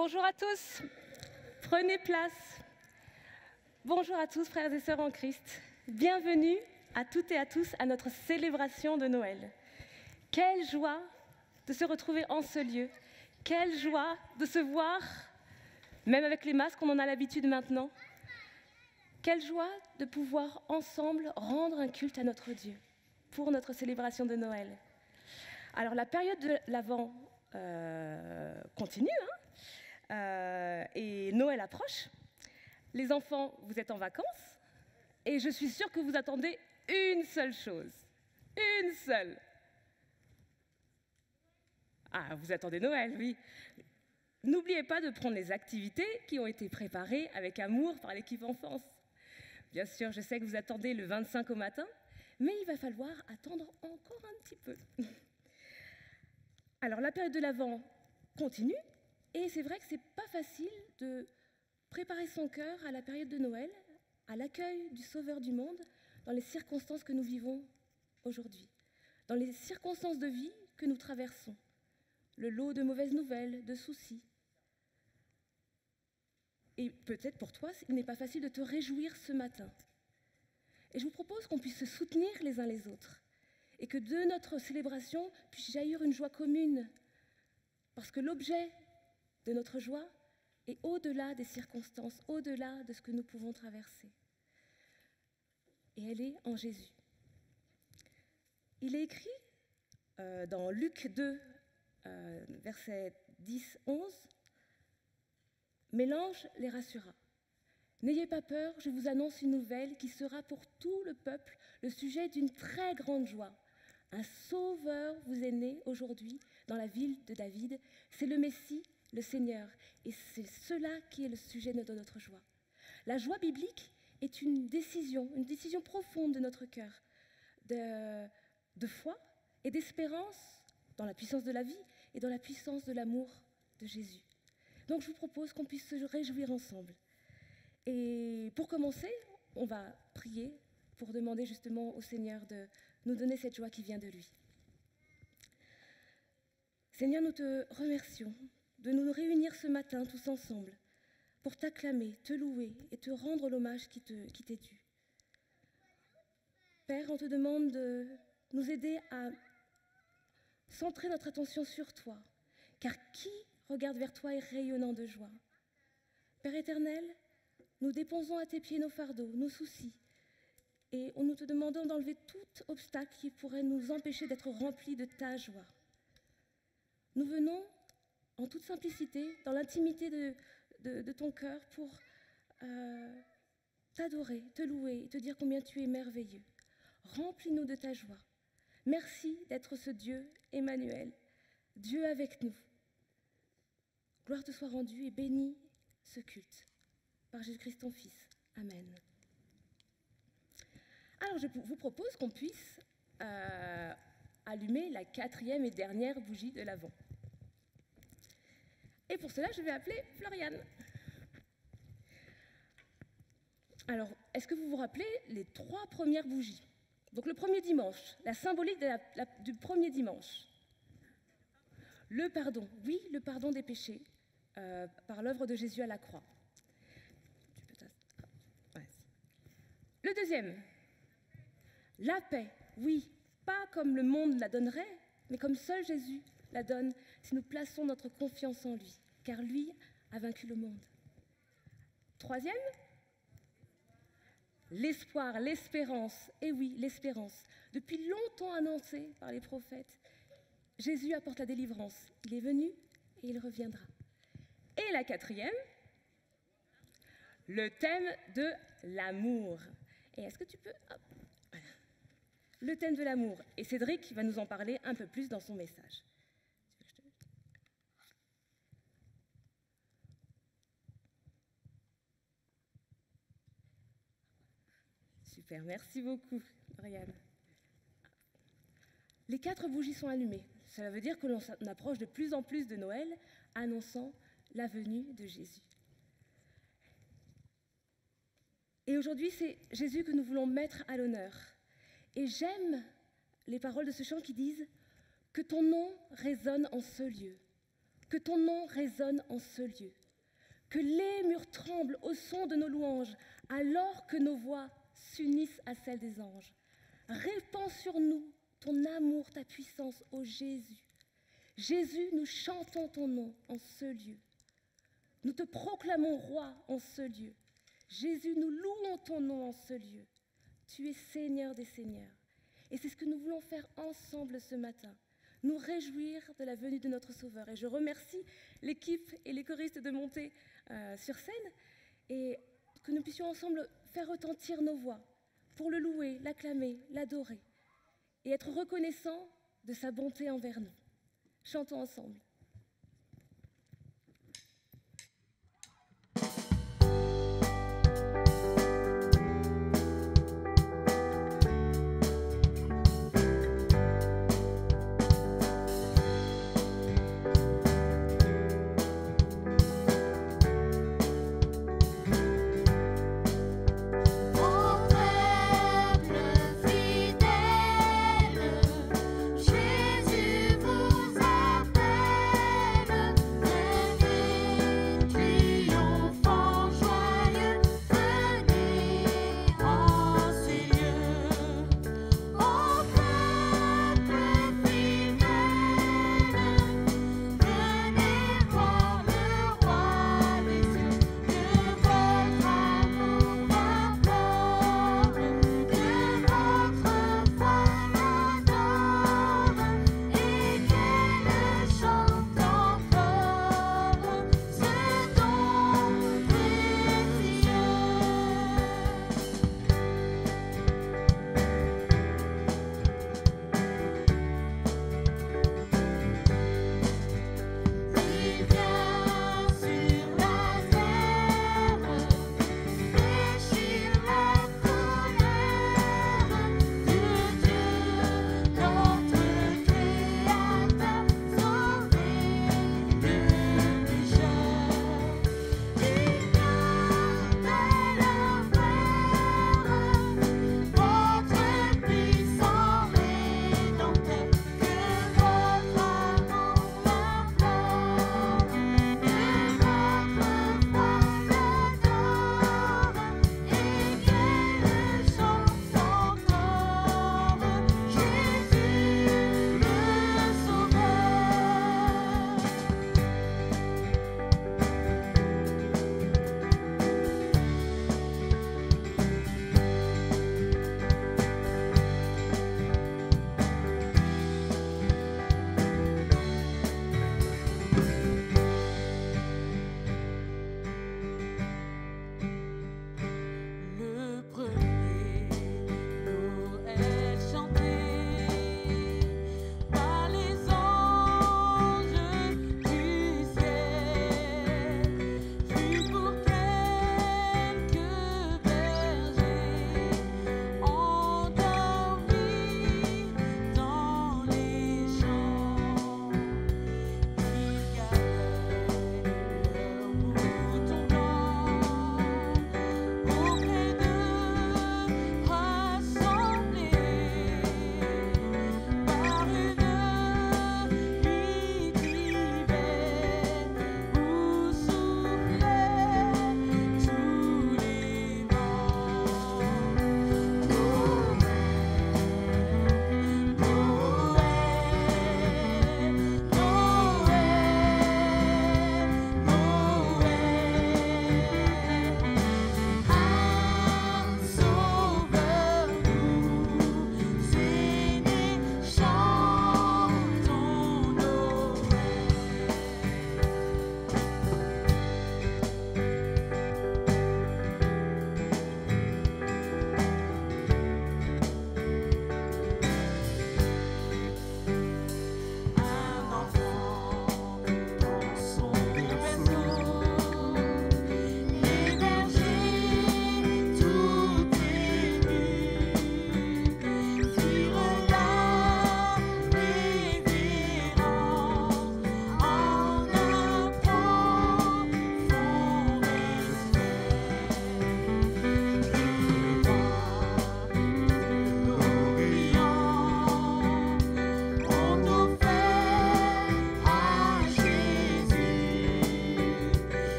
Bonjour à tous, prenez place. Bonjour à tous, frères et sœurs en Christ. Bienvenue à toutes et à tous à notre célébration de Noël. Quelle joie de se retrouver en ce lieu. Quelle joie de se voir, même avec les masques, on en a l'habitude maintenant. Quelle joie de pouvoir ensemble rendre un culte à notre Dieu pour notre célébration de Noël. Alors la période de l'Avent continue, et Noël approche. Les enfants, vous êtes en vacances, et je suis sûre que vous attendez une seule chose. Une seule. Ah, vous attendez Noël, oui. N'oubliez pas de prendre les activités qui ont été préparées avec amour par l'équipe enfance. Bien sûr, je sais que vous attendez le 25 au matin, mais il va falloir attendre encore un petit peu. Alors, la période de l'Avent continue, et c'est vrai que c'est pas facile de préparer son cœur à la période de Noël, à l'accueil du Sauveur du monde, dans les circonstances que nous vivons aujourd'hui, dans les circonstances de vie que nous traversons, le lot de mauvaises nouvelles, de soucis. Et peut-être pour toi, il n'est pas facile de te réjouir ce matin. Et je vous propose qu'on puisse se soutenir les uns les autres, et que de notre célébration puisse jaillir une joie commune, parce que l'objet de notre joie est au-delà des circonstances, au-delà de ce que nous pouvons traverser. Et elle est en Jésus. Il est écrit dans Luc 2, versets 10-11, « Mais l'ange les rassura. N'ayez pas peur, je vous annonce une nouvelle qui sera pour tout le peuple le sujet d'une très grande joie. Un sauveur vous est né aujourd'hui dans la ville de David. C'est le Messie, le Seigneur. Et c'est cela qui est le sujet de notre joie. La joie biblique est une décision profonde de notre cœur, de foi et d'espérance dans la puissance de la vie et dans la puissance de l'amour de Jésus. Donc je vous propose qu'on puisse se réjouir ensemble. Et pour commencer, on va prier pour demander justement au Seigneur de nous donner cette joie qui vient de lui. Seigneur, nous te remercions de nous réunir ce matin tous ensemble pour t'acclamer, te louer et te rendre l'hommage qui t'est dû. Père, on te demande de nous aider à centrer notre attention sur toi, car qui regarde vers toi est rayonnant de joie. Père éternel, nous déposons à tes pieds nos fardeaux, nos soucis, et nous te demandons d'enlever tout obstacle qui pourrait nous empêcher d'être remplis de ta joie. Nous venons en toute simplicité, dans l'intimité de ton cœur, pour t'adorer, te louer et te dire combien tu es merveilleux. Remplis-nous de ta joie. Merci d'être ce Dieu, Emmanuel, Dieu avec nous. Gloire te soit rendue et bénis ce culte. Par Jésus-Christ ton Fils. Amen. Alors je vous propose qu'on puisse allumer la 4e et dernière bougie de l'Avent. Et pour cela, je vais appeler Floriane. Alors, est-ce que vous vous rappelez les 3 premières bougies? Donc le premier dimanche, la symbolique du premier dimanche. Le pardon, oui, le pardon des péchés par l'œuvre de Jésus à la croix. Le deuxième, la paix, oui, pas comme le monde la donnerait, mais comme seul Jésus la donne si nous plaçons notre confiance en lui, car lui a vaincu le monde. Troisième, l'espoir, l'espérance, et oui, l'espérance, depuis longtemps annoncée par les prophètes. Jésus apporte la délivrance, il est venu et il reviendra. Et la 4e, le thème de l'amour. Et est-ce que tu peux... Hop, voilà. Le thème de l'amour. Et Cédric va nous en parler un peu plus dans son message. Super, merci beaucoup, Marianne. Les 4 bougies sont allumées. Cela veut dire que l'on approche de plus en plus de Noël, annonçant la venue de Jésus. Et aujourd'hui, c'est Jésus que nous voulons mettre à l'honneur. Et j'aime les paroles de ce chant qui disent « Que ton nom résonne en ce lieu, Que ton nom résonne en ce lieu. Que les murs tremblent au son de nos louanges, alors que nos voix s'unissent à celles des anges. Répands sur nous ton amour, ta puissance, ô Jésus. Jésus, nous chantons ton nom en ce lieu. Nous te proclamons roi en ce lieu. Jésus, nous louons ton nom en ce lieu. Tu es Seigneur des Seigneurs. Et c'est ce que nous voulons faire ensemble ce matin. Nous réjouir de la venue de notre Sauveur. Et je remercie l'équipe et les choristes de monter sur scène et que nous puissions ensemble faire retentir nos voix pour le louer, l'acclamer, l'adorer et être reconnaissants de sa bonté envers nous. Chantons ensemble. Jésus vous appelle.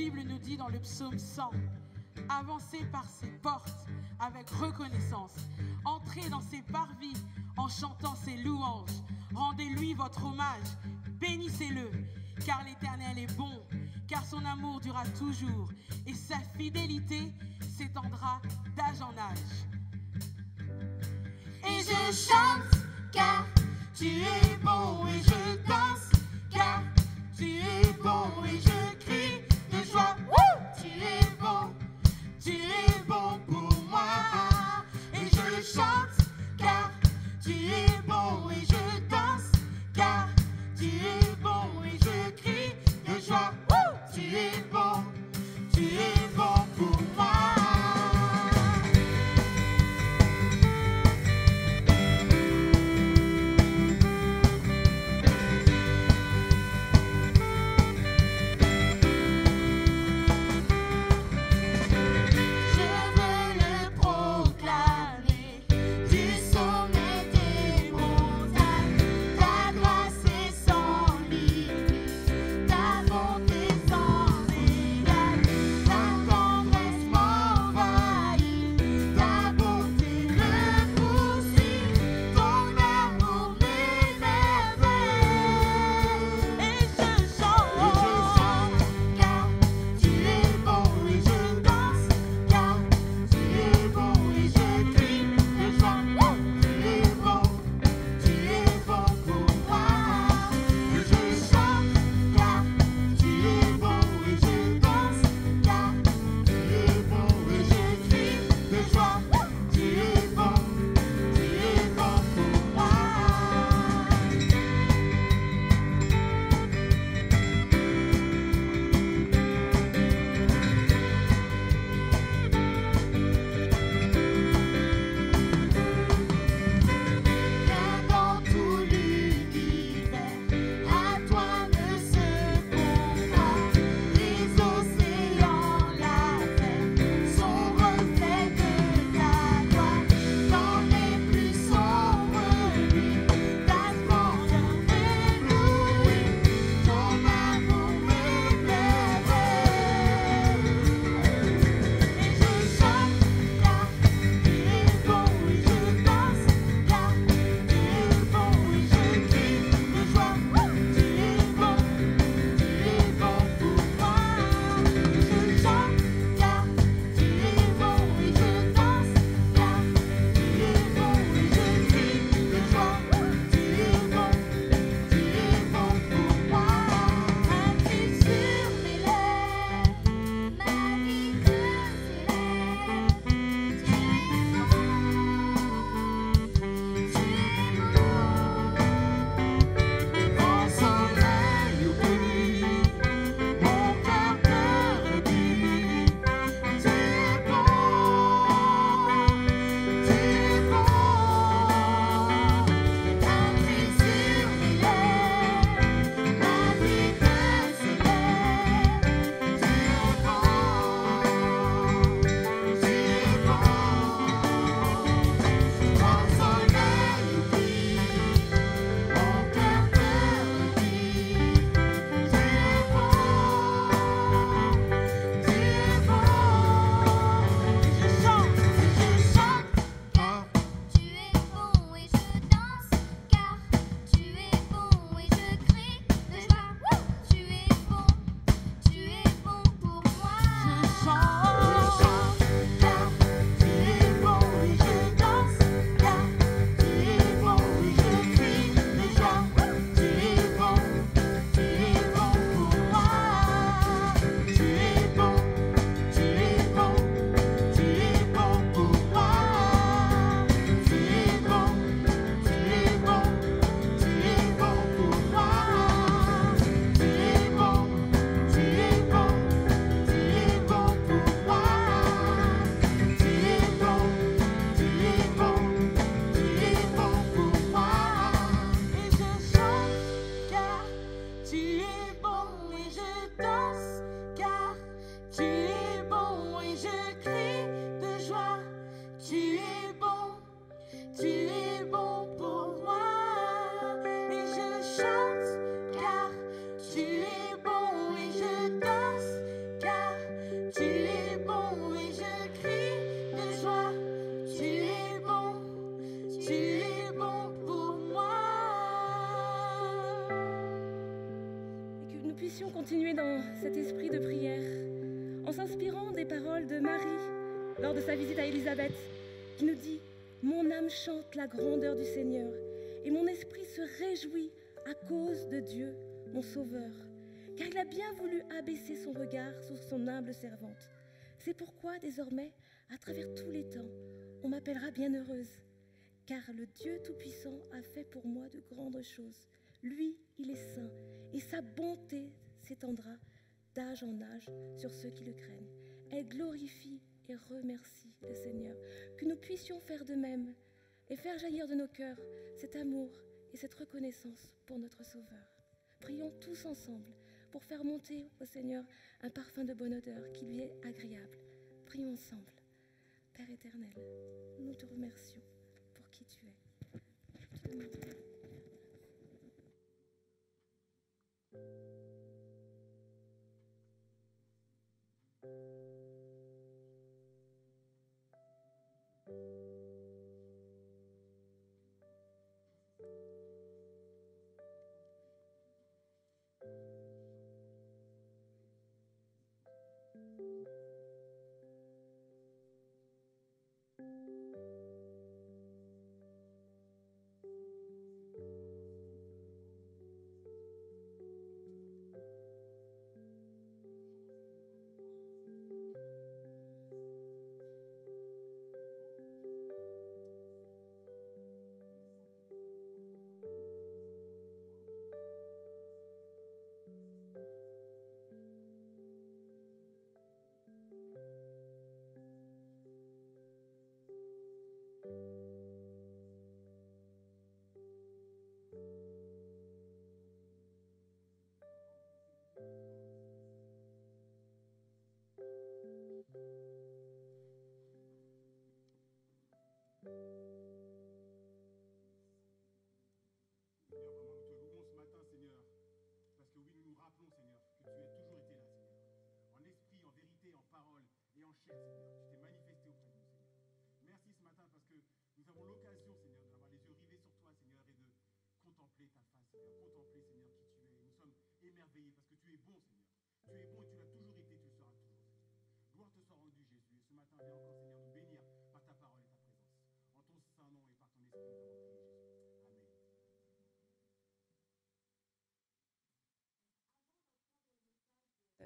Bible nous dit dans le psaume 100, avancez par ses portes avec reconnaissance, entrez dans ses parvis en chantant ses louanges, rendez-lui votre hommage, bénissez-le, car l'Éternel est bon, car son amour durera toujours et sa fidélité s'étendra d'âge en âge. Et je chante car tu es bon, et je danse car tu es bon, et je crie de joie. Tu es bon pour moi. Et je chante car tu es bon, et je danse car tu es bon, et je crie de joie. Tu es bon pour moi. Je veux le proclamer du sommet des en s'inspirant des paroles de Marie lors de sa visite à Élisabeth, qui nous dit « Mon âme chante la grandeur du Seigneur, et mon esprit se réjouit à cause de Dieu, mon Sauveur, car il a bien voulu abaisser son regard sur son humble servante. C'est pourquoi désormais, à travers tous les temps, on m'appellera bienheureuse, car le Dieu Tout-Puissant a fait pour moi de grandes choses. Lui, il est saint, et sa bonté s'étendra d'âge en âge sur ceux qui le craignent. Elle glorifie et remercie le Seigneur. Que nous puissions faire de même et faire jaillir de nos cœurs cet amour et cette reconnaissance pour notre Sauveur. Prions tous ensemble pour faire monter au Seigneur un parfum de bonne odeur qui lui est agréable. Prions ensemble. Père éternel, nous te remercions pour qui tu es. Je te demande.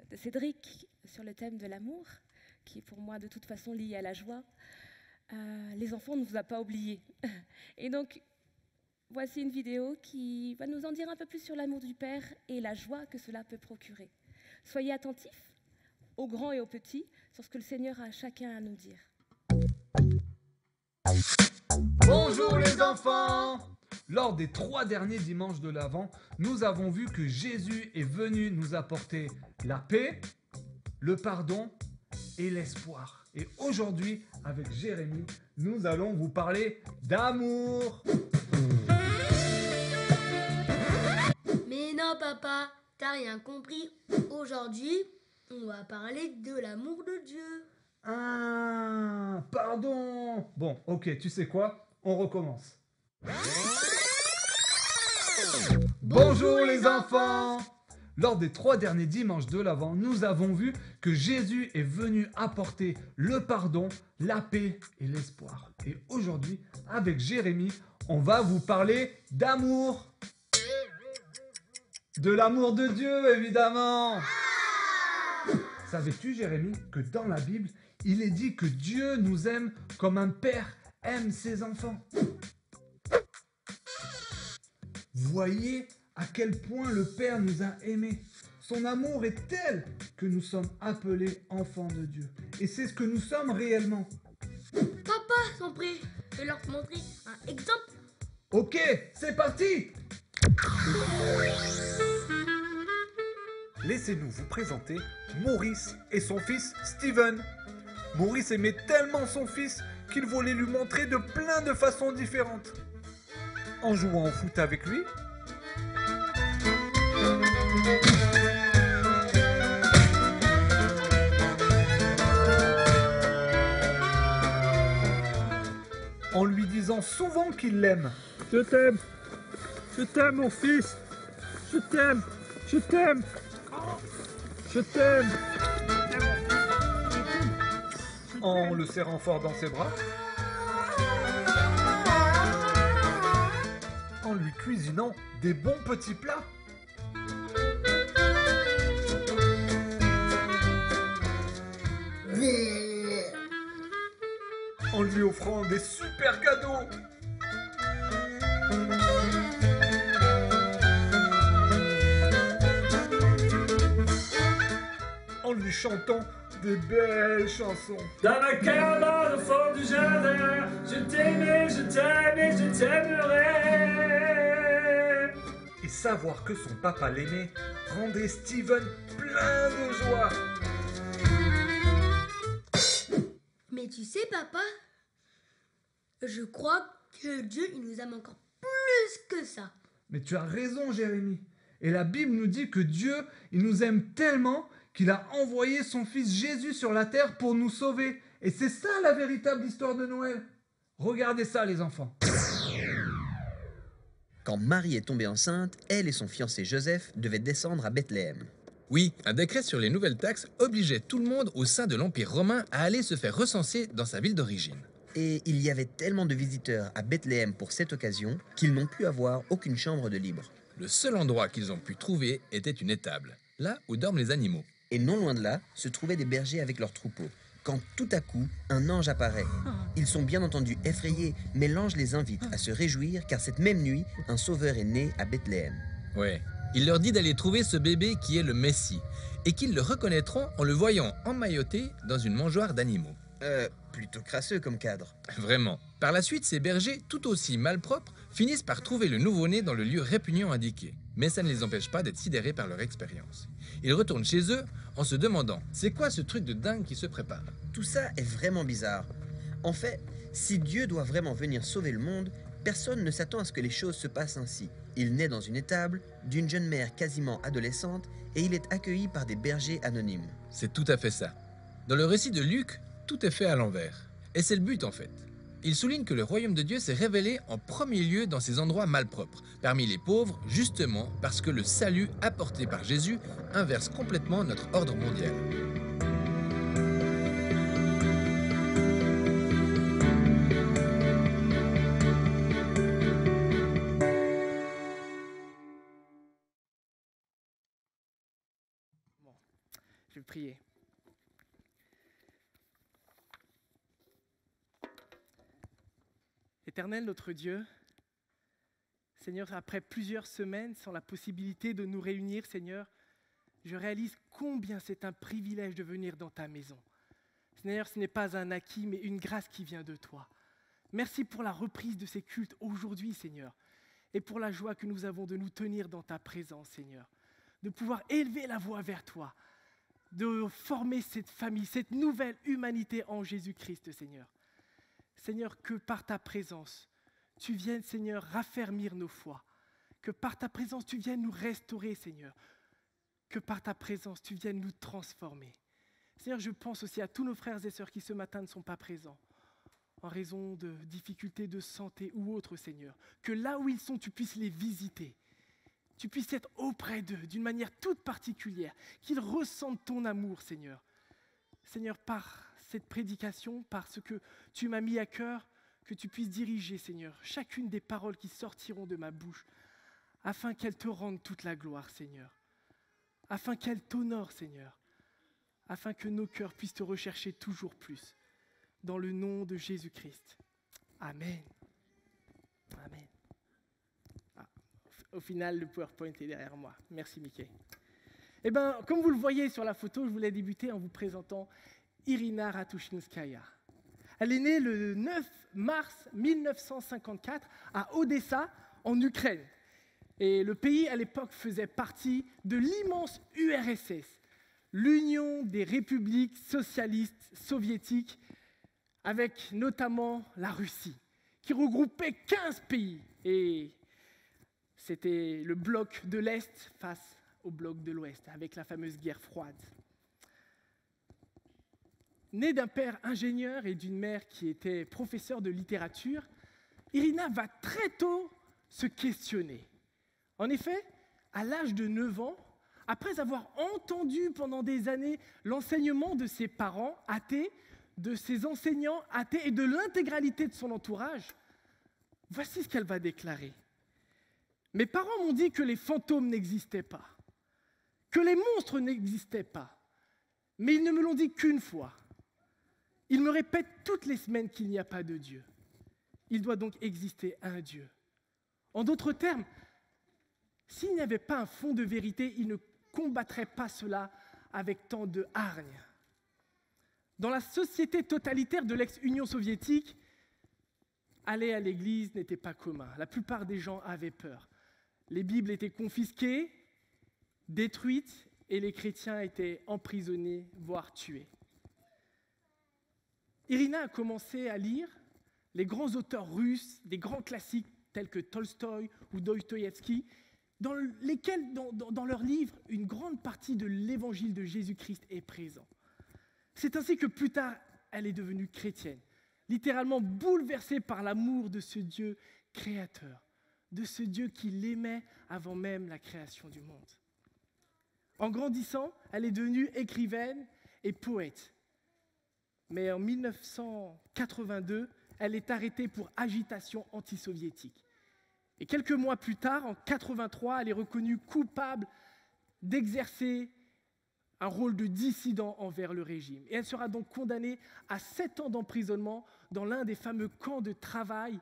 De Cédric sur le thème de l'amour, qui est pour moi de toute façon lié à la joie. Les enfants ne vous a pas oubliés. Et donc, voici une vidéo qui va nous en dire un peu plus sur l'amour du Père et la joie que cela peut procurer. Soyez attentifs, aux grands et aux petits, sur ce que le Seigneur a à chacun à nous dire. Bonjour les enfants! Lors des 3 derniers dimanches de l'Avent, nous avons vu que Jésus est venu nous apporter la paix, le pardon et l'espoir. Et aujourd'hui, avec Jérémy, nous allons vous parler d'amour. Mais non papa, t'as rien compris. Aujourd'hui, on va parler de l'amour de Dieu. Ah, pardon. Bon, ok, tu sais quoi? On recommence. Bonjour les enfants! Lors des 3 derniers dimanches de l'Avent, nous avons vu que Jésus est venu apporter le pardon, la paix et l'espoir. Et aujourd'hui, avec Jérémy, on va vous parler d'amour. De l'amour de Dieu, évidemment. Savais-tu, Jérémy, que dans la Bible, il est dit que Dieu nous aime comme un père aime ses enfants? Voyez à quel point le Père nous a aimés. Son amour est tel que nous sommes appelés enfants de Dieu. Et c'est ce que nous sommes réellement. Papa, son prix, je vais leur montrer un exemple. Ok, c'est parti! Laissez-nous vous présenter Maurice et son fils Steven. Maurice aimait tellement son fils qu'il voulait lui montrer de plein de façons différentes. En jouant au foot avec lui, en lui disant souvent qu'il l'aime. Je t'aime mon fils, je t'aime, je t'aime, je t'aime. en le serrant fort dans ses bras, en lui cuisinant des bons petits plats. En lui offrant des super cadeaux. En lui chantant des belles chansons. Dans ma cabane au fond du jardin, je t'aimais, je t'aime et je t'aimerai. Et savoir que son papa l'aimait rendait Steven plein de joie. Mais tu sais, papa, je crois que Dieu, il nous aime encore plus que ça. Mais tu as raison, Jérémie. Et la Bible nous dit que Dieu, il nous aime tellement qu'il a envoyé son fils Jésus sur la terre pour nous sauver. Et c'est ça la véritable histoire de Noël. Regardez ça, les enfants. Quand Marie est tombée enceinte, elle et son fiancé Joseph devaient descendre à Bethléem. Oui, un décret sur les nouvelles taxes obligeait tout le monde au sein de l'Empire romain à aller se faire recenser dans sa ville d'origine. Et il y avait tellement de visiteurs à Bethléem pour cette occasion qu'ils n'ont pu avoir aucune chambre de libre. Le seul endroit qu'ils ont pu trouver était une étable, là où dorment les animaux. Et non loin de là se trouvaient des bergers avec leurs troupeaux. Quand tout à coup, un ange apparaît. Ils sont bien entendu effrayés, mais l'ange les invite à se réjouir car cette même nuit, un sauveur est né à Bethléem. Ouais, il leur dit d'aller trouver ce bébé qui est le Messie et qu'ils le reconnaîtront en le voyant emmailloté dans une mangeoire d'animaux. Plutôt crasseux comme cadre. Vraiment. Par la suite, ces bergers, tout aussi malpropres, finissent par trouver le nouveau-né dans le lieu répugnant indiqué. Mais ça ne les empêche pas d'être sidérés par leur expérience. Ils retournent chez eux en se demandant « C'est quoi ce truc de dingue qui se prépare ?» Tout ça est vraiment bizarre. En fait, si Dieu doit vraiment venir sauver le monde, personne ne s'attend à ce que les choses se passent ainsi. Il naît dans une étable, d'une jeune mère quasiment adolescente, et il est accueilli par des bergers anonymes. C'est tout à fait ça. Dans le récit de Luc, tout est fait à l'envers. Et c'est le but en fait. Il souligne que le royaume de Dieu s'est révélé en premier lieu dans ces endroits malpropres, parmi les pauvres, justement parce que le salut apporté par Jésus inverse complètement notre ordre mondial. Bon, je vais prier. Éternel, notre Dieu, Seigneur, après plusieurs semaines sans la possibilité de nous réunir, Seigneur, je réalise combien c'est un privilège de venir dans ta maison. Seigneur, ce n'est pas un acquis, mais une grâce qui vient de toi. Merci pour la reprise de ces cultes aujourd'hui, Seigneur, et pour la joie que nous avons de nous tenir dans ta présence, Seigneur, de pouvoir élever la voix vers toi, de former cette famille, cette nouvelle humanité en Jésus-Christ, Seigneur. Seigneur, que par ta présence, tu viennes, Seigneur, raffermir nos foi. Que par ta présence, tu viennes nous restaurer, Seigneur. Que par ta présence, tu viennes nous transformer. Seigneur, je pense aussi à tous nos frères et sœurs qui ce matin ne sont pas présents, en raison de difficultés de santé ou autres, Seigneur. Que là où ils sont, tu puisses les visiter. Tu puisses être auprès d'eux d'une manière toute particulière. Qu'ils ressentent ton amour, Seigneur. Seigneur, par cette prédication, par ce que tu m'as mis à cœur, que tu puisses diriger, Seigneur, chacune des paroles qui sortiront de ma bouche, afin qu'elles te rendent toute la gloire, Seigneur, afin qu'elles t'honorent, Seigneur, afin que nos cœurs puissent te rechercher toujours plus, dans le nom de Jésus-Christ. Amen. Amen. Ah, au final, le PowerPoint est derrière moi. Merci, Mickey. Eh bien, comme vous le voyez sur la photo, je voulais débuter en vous présentant Irina Ratushinskaya. Elle est née le 9 mars 1954 à Odessa, en Ukraine. Et le pays, à l'époque, faisait partie de l'immense URSS, l'Union des républiques socialistes soviétiques, avec notamment la Russie, qui regroupait 15 pays. Et c'était le bloc de l'Est face au bloc de l'Ouest, avec la fameuse guerre froide. Née d'un père ingénieur et d'une mère qui était professeure de littérature, Irina va très tôt se questionner. En effet, à l'âge de 9 ans, après avoir entendu pendant des années l'enseignement de ses parents athées, de ses enseignants athées et de l'intégralité de son entourage, voici ce qu'elle va déclarer. Mes parents m'ont dit que les fantômes n'existaient pas, que les monstres n'existaient pas, mais ils ne me l'ont dit qu'une fois. Ils me répètent toutes les semaines qu'il n'y a pas de Dieu. Il doit donc exister un Dieu. En d'autres termes, s'il n'y avait pas un fond de vérité, ils ne combattraient pas cela avec tant de hargne. Dans la société totalitaire de l'ex-Union soviétique, aller à l'église n'était pas commun. La plupart des gens avaient peur. Les Bibles étaient confisquées, détruites, et les chrétiens étaient emprisonnés, voire tués. Irina a commencé à lire les grands auteurs russes, des grands classiques tels que Tolstoï ou Dostoïevski, dans lesquels, dans leurs livres, une grande partie de l'évangile de Jésus-Christ est présent. C'est ainsi que plus tard, elle est devenue chrétienne, littéralement bouleversée par l'amour de ce Dieu créateur, de ce Dieu qui l'aimait avant même la création du monde. En grandissant, elle est devenue écrivaine et poète. Mais en 1982, elle est arrêtée pour agitation anti-soviétique. Et quelques mois plus tard, en 1983, elle est reconnue coupable d'exercer un rôle de dissident envers le régime. Et elle sera donc condamnée à 7 ans d'emprisonnement dans l'un des fameux camps de travail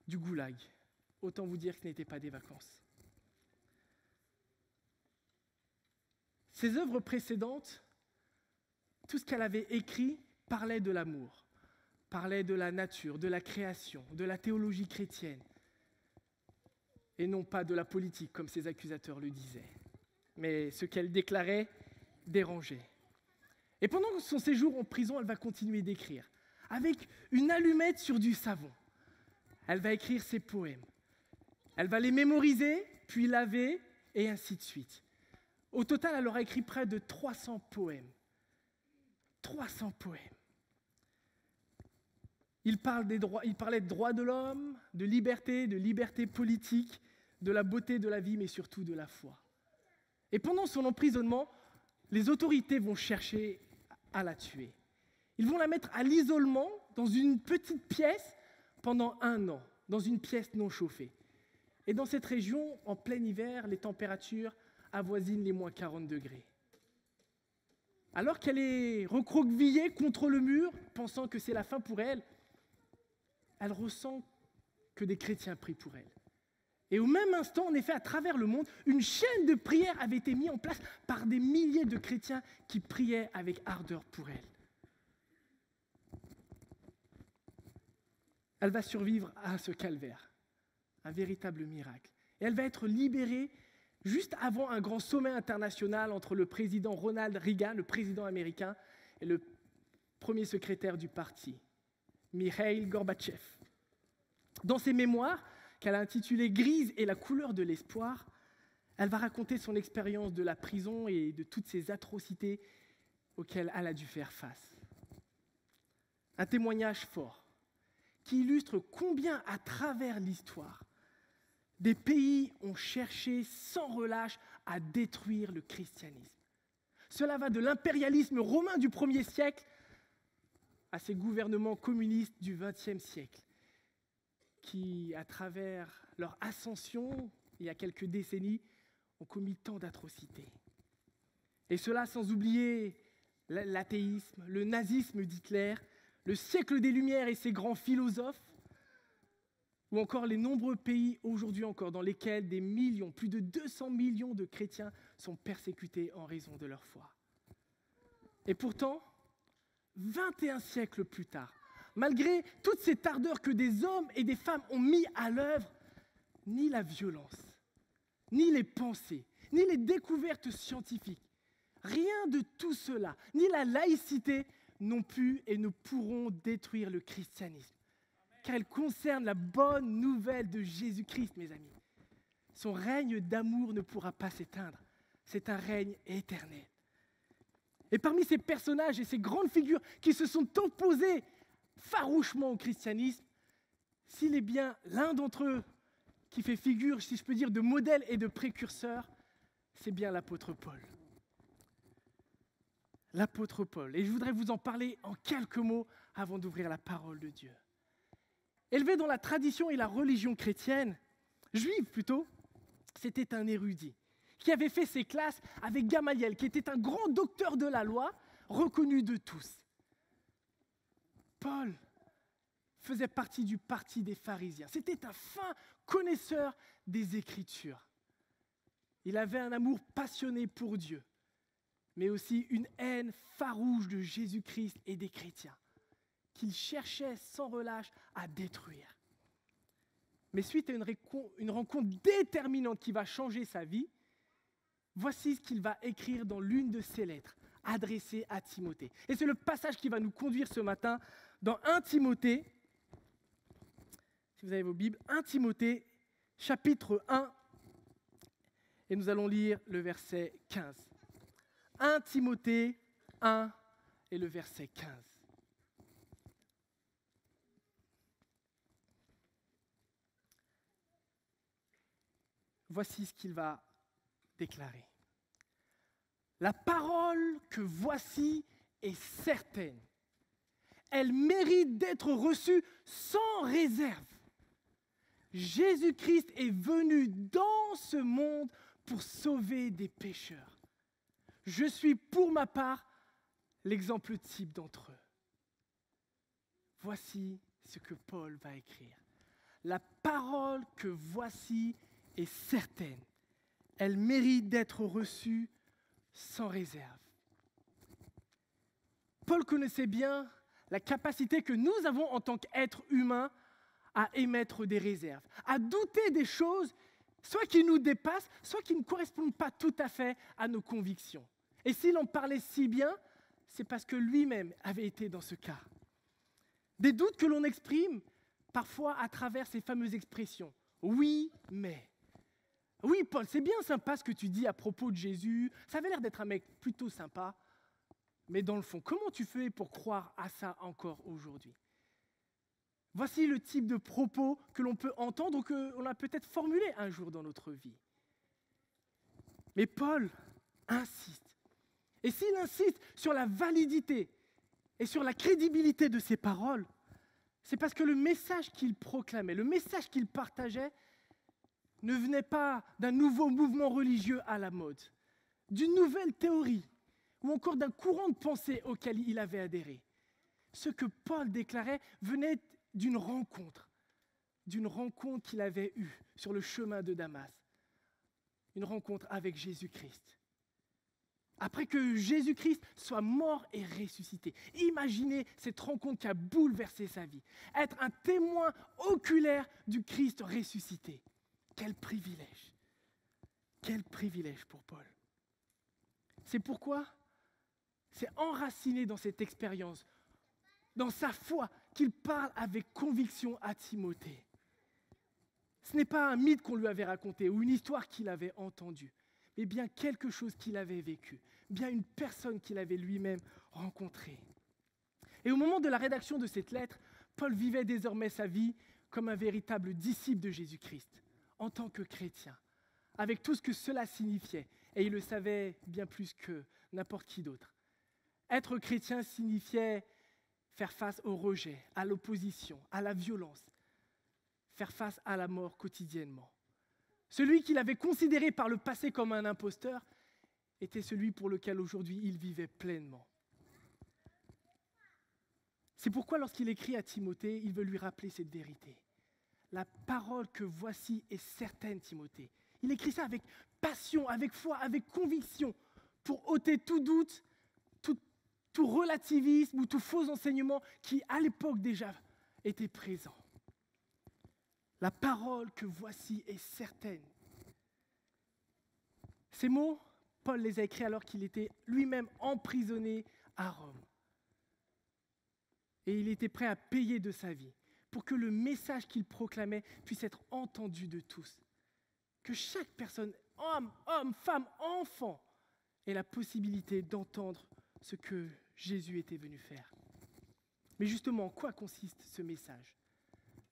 du Goulag. Autant vous dire que ce n'était pas des vacances. Ses œuvres précédentes, tout ce qu'elle avait écrit parlait de l'amour, parlait de la nature, de la création, de la théologie chrétienne, et non pas de la politique, comme ses accusateurs le disaient. Mais ce qu'elle déclarait dérangeait. Et pendant son séjour en prison, elle va continuer d'écrire, avec une allumette sur du savon. Elle va écrire ses poèmes. Elle va les mémoriser, puis laver, et ainsi de suite. Au total, elle aura écrit près de 300 poèmes. 300 poèmes. Il parlait de droits de l'homme, de liberté politique, de la beauté de la vie, mais surtout de la foi. Et pendant son emprisonnement, les autorités vont chercher à la tuer. Ils vont la mettre à l'isolement dans une petite pièce pendant 1 an, dans une pièce non chauffée. Et dans cette région, en plein hiver, les températures avoisinent les moins 40 degrés. Alors qu'elle est recroquevillée contre le mur, pensant que c'est la fin pour elle, elle ressent que des chrétiens prient pour elle. Et au même instant, en effet, à travers le monde, une chaîne de prière avait été mise en place par des milliers de chrétiens qui priaient avec ardeur pour elle. Elle va survivre à ce calvaire, un véritable miracle. Et elle va être libérée juste avant un grand sommet international entre le président Ronald Reagan, le président américain, et le premier secrétaire du parti, Mikhaïl Gorbatchev. Dans ses mémoires, qu'elle a intitulées « Grise et la couleur de l'espoir », elle va raconter son expérience de la prison et de toutes ces atrocités auxquelles elle a dû faire face. Un témoignage fort qui illustre combien, à travers l'histoire, des pays ont cherché sans relâche à détruire le christianisme. Cela va de l'impérialisme romain du 1er siècle à ces gouvernements communistes du 20e siècle, qui, à travers leur ascension, il y a quelques décennies, ont commis tant d'atrocités. Et cela sans oublier l'athéisme, le nazisme d'Hitler, le siècle des Lumières et ses grands philosophes, ou encore les nombreux pays aujourd'hui encore dans lesquels des millions, plus de 200 millions de chrétiens sont persécutés en raison de leur foi. Et pourtant, 21 siècles plus tard, malgré toute cette ardeur que des hommes et des femmes ont mis à l'œuvre, ni la violence, ni les pensées, ni les découvertes scientifiques, rien de tout cela, ni la laïcité n'ont pu et ne pourront détruire le christianisme. Car elle concerne la bonne nouvelle de Jésus-Christ, mes amis. Son règne d'amour ne pourra pas s'éteindre. C'est un règne éternel. Et parmi ces personnages et ces grandes figures qui se sont opposés farouchement au christianisme, s'il est bien l'un d'entre eux qui fait figure, si je peux dire, de modèle et de précurseur, c'est bien l'apôtre Paul. l'apôtre Paul. Et je voudrais vous en parler en quelques mots avant d'ouvrir la parole de Dieu. Élevé dans la tradition et la religion chrétienne, juive plutôt, c'était un érudit qui avait fait ses classes avec Gamaliel, qui était un grand docteur de la loi, reconnu de tous. Paul faisait partie du parti des pharisiens. C'était un fin connaisseur des Écritures. Il avait un amour passionné pour Dieu, mais aussi une haine farouche de Jésus-Christ et des chrétiens, qu'il cherchait sans relâche à détruire. Mais suite à une rencontre déterminante qui va changer sa vie, voici ce qu'il va écrire dans l'une de ses lettres, adressée à Timothée. Et c'est le passage qui va nous conduire ce matin dans 1 Timothée, si vous avez vos Bibles, 1 Timothée, chapitre 1, et nous allons lire le verset 15. 1 Timothée 1 et le verset 15. Voici ce qu'il va déclarer. La parole que voici est certaine. Elle mérite d'être reçue sans réserve. Jésus-Christ est venu dans ce monde pour sauver des pécheurs. Je suis pour ma part l'exemple type d'entre eux. Voici ce que Paul va écrire. La parole que voici est certaine. Elle mérite d'être reçue sans réserve. Paul connaissait bien la capacité que nous avons en tant qu'êtres humains à émettre des réserves, à douter des choses, soit qui nous dépassent, soit qui ne correspondent pas tout à fait à nos convictions. Et s'il en parlait si bien, c'est parce que lui-même avait été dans ce cas. Des doutes que l'on exprime parfois à travers ces fameuses expressions. Oui, mais. Oui, Paul, c'est bien sympa ce que tu dis à propos de Jésus. Ça avait l'air d'être un mec plutôt sympa. Mais dans le fond, comment tu fais pour croire à ça encore aujourd'hui ? Voici le type de propos que l'on peut entendre ou qu'on a peut-être formulé un jour dans notre vie. Mais Paul insiste. Et s'il insiste sur la validité et sur la crédibilité de ses paroles, c'est parce que le message qu'il proclamait, le message qu'il partageait, ne venait pas d'un nouveau mouvement religieux à la mode, d'une nouvelle théorie ou encore d'un courant de pensée auquel il avait adhéré. Ce que Paul déclarait venait d'une rencontre qu'il avait eue sur le chemin de Damas, une rencontre avec Jésus-Christ. Après que Jésus-Christ soit mort et ressuscité, imaginez cette rencontre qui a bouleversé sa vie, être un témoin oculaire du Christ ressuscité. Quel privilège! Quel privilège pour Paul! C'est pourquoi c'est enraciné dans cette expérience, dans sa foi, qu'il parle avec conviction à Timothée. Ce n'est pas un mythe qu'on lui avait raconté ou une histoire qu'il avait entendue, mais bien quelque chose qu'il avait vécu, bien une personne qu'il avait lui-même rencontrée. Et au moment de la rédaction de cette lettre, Paul vivait désormais sa vie comme un véritable disciple de Jésus-Christ, en tant que chrétien, avec tout ce que cela signifiait, et il le savait bien plus que n'importe qui d'autre. Être chrétien signifiait faire face au rejet, à l'opposition, à la violence, faire face à la mort quotidiennement. Celui qu'il avait considéré par le passé comme un imposteur était celui pour lequel aujourd'hui il vivait pleinement. C'est pourquoi lorsqu'il écrit à Timothée, il veut lui rappeler cette vérité. La parole que voici est certaine, Timothée. Il écrit ça avec passion, avec foi, avec conviction, pour ôter tout doute, tout relativisme ou tout faux enseignement qui, à l'époque déjà, était présent. La parole que voici est certaine. Ces mots, Paul les a écrits alors qu'il était lui-même emprisonné à Rome. Et il était prêt à payer de sa vie pour que le message qu'il proclamait puisse être entendu de tous. Que chaque personne, homme, femme, enfant, ait la possibilité d'entendre ce que Jésus était venu faire. Mais justement, en quoi consiste ce message ?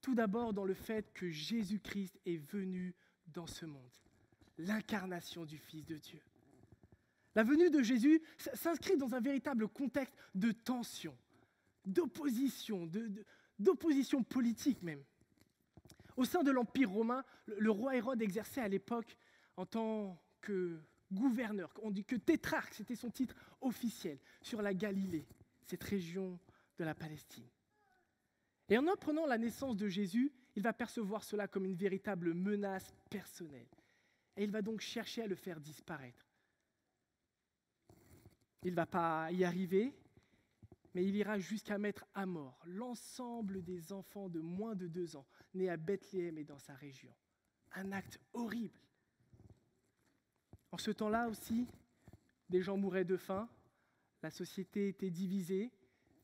Tout d'abord dans le fait que Jésus-Christ est venu dans ce monde. L'incarnation du Fils de Dieu. La venue de Jésus s'inscrit dans un véritable contexte de tension, d'opposition, d'opposition politique même. Au sein de l'Empire romain, le roi Hérode exerçait à l'époque en tant que gouverneur, on dit que tétrarque, c'était son titre officiel, sur la Galilée, cette région de la Palestine. Et en apprenant la naissance de Jésus, il va percevoir cela comme une véritable menace personnelle. Et il va donc chercher à le faire disparaître. Il ne va pas y arriver, mais il ira jusqu'à mettre à mort l'ensemble des enfants de moins de 2 ans, nés à Bethléem et dans sa région. Un acte horrible. En ce temps-là aussi, des gens mouraient de faim, la société était divisée,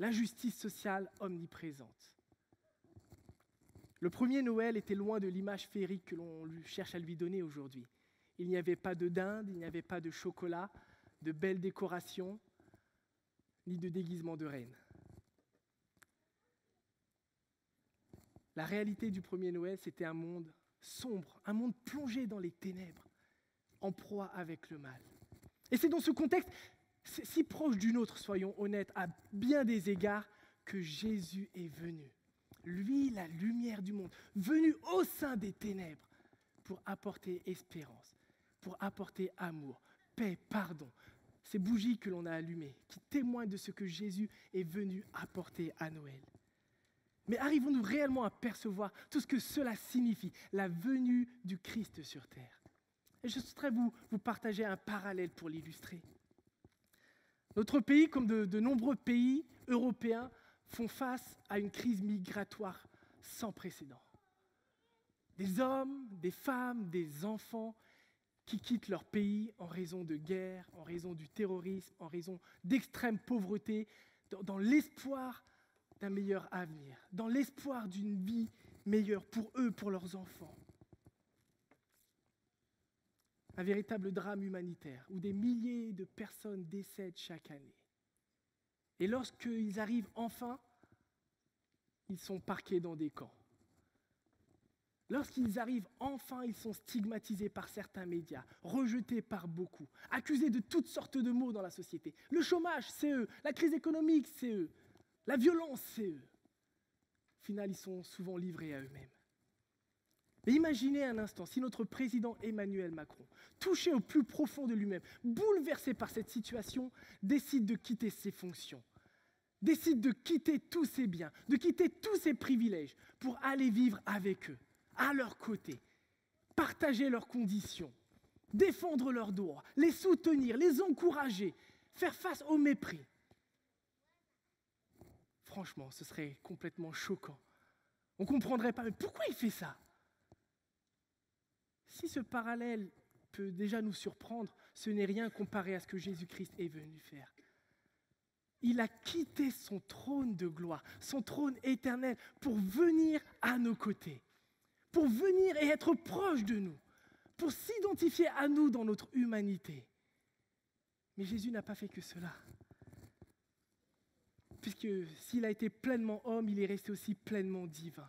l'injustice sociale omniprésente. Le premier Noël était loin de l'image féerique que l'on cherche à lui donner aujourd'hui. Il n'y avait pas de dinde, il n'y avait pas de chocolat, de belles décorations, ni de déguisement de reine. La réalité du premier Noël, c'était un monde sombre, un monde plongé dans les ténèbres, en proie avec le mal. Et c'est dans ce contexte, si proche du nôtre, soyons honnêtes, à bien des égards, que Jésus est venu. Lui, la lumière du monde, venu au sein des ténèbres pour apporter espérance, pour apporter amour, paix, pardon. Ces bougies que l'on a allumées, qui témoignent de ce que Jésus est venu apporter à Noël. Mais arrivons-nous réellement à percevoir tout ce que cela signifie, la venue du Christ sur terre? Et je souhaiterais vous partager un parallèle pour l'illustrer. Notre pays, comme de nombreux pays européens, font face à une crise migratoire sans précédent. Des hommes, des femmes, des enfants qui quittent leur pays en raison de guerre, en raison du terrorisme, en raison d'extrême pauvreté, dans l'espoir d'un meilleur avenir, dans l'espoir d'une vie meilleure pour eux, pour leurs enfants. Un véritable drame humanitaire où des milliers de personnes décèdent chaque année. Et lorsqu'ils arrivent enfin, ils sont parqués dans des camps. Lorsqu'ils arrivent enfin, ils sont stigmatisés par certains médias, rejetés par beaucoup, accusés de toutes sortes de maux dans la société. Le chômage, c'est eux. La crise économique, c'est eux. La violence, c'est eux. Au final, ils sont souvent livrés à eux-mêmes. Mais imaginez un instant, si notre président Emmanuel Macron, touché au plus profond de lui-même, bouleversé par cette situation, décide de quitter ses fonctions, décide de quitter tous ses biens, de quitter tous ses privilèges pour aller vivre avec eux, à leur côté, partager leurs conditions, défendre leurs droits, les soutenir, les encourager, faire face au mépris. Franchement, ce serait complètement choquant. On ne comprendrait pas, mais pourquoi il fait ça? Si ce parallèle peut déjà nous surprendre, ce n'est rien comparé à ce que Jésus-Christ est venu faire. Il a quitté son trône de gloire, son trône éternel, pour venir à nos côtés, pour venir et être proche de nous, pour s'identifier à nous dans notre humanité. Mais Jésus n'a pas fait que cela. Puisque s'il a été pleinement homme, il est resté aussi pleinement divin.